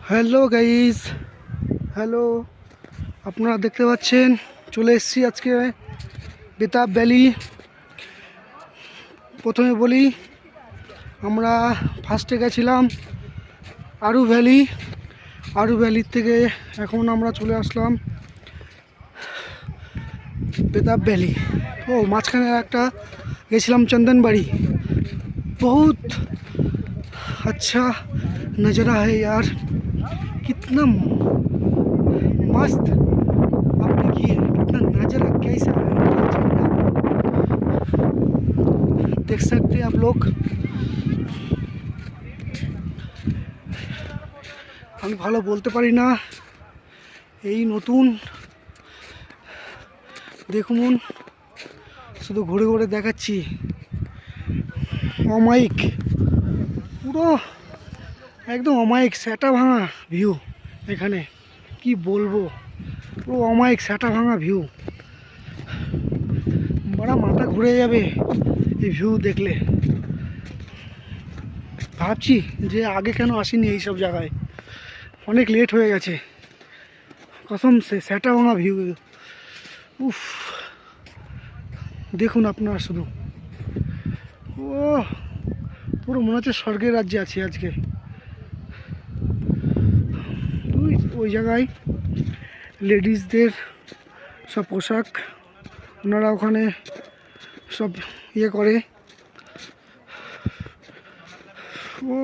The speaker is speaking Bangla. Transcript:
Hello guys, hello. আপনারা দেখতে পাচ্ছেন চলে এসেছি আজকে বেতাব ভ্যালি। প্রথমে বলি, আমরা ফার্স্টে গেছিলাম আরু ভ্যালি। আরু ভ্যালির থেকে এখন আমরা চলে আসলাম বেতাব ভ্যালি। ও মাঝখানে একটা গেছিলাম চন্দনবাড়ি। बहुत अच्छा नज़ारा है यार, कितना मस्त। आप देखिए कितना नज़ारा कैसा है, देख सकते हैं आप लोग। আমি ভালো বলতে পারি না, এই নতুন দেখুন, শুধু ঘুরে ঘুরে দেখাচ্ছি। অমায়িক, পুরো একদম অমায়িক স্যাটা ভাঙা ভিউ। এখানে কি বলবো, পুরো অমায়িক স্যাটা ভাঙা ভিউ। বড় মাথা ঘুরে যাবে এই ভিউ দেখলে। ভাবছি যে আগে কেন আসিনি এইসব জায়গায়, অনেক লেট হয়ে গেছে কসম সে। স্যাটা ভাঙা ভিউ, উফ, দেখুন আপনারা শুধু। ও পুরো মনে হচ্ছে স্বর্গের রাজ্যে আছি আজকে। ওই জায়গায় লেডিসদের সব পোশাক, ওনারা ওখানে সব ইয়ে করে। ও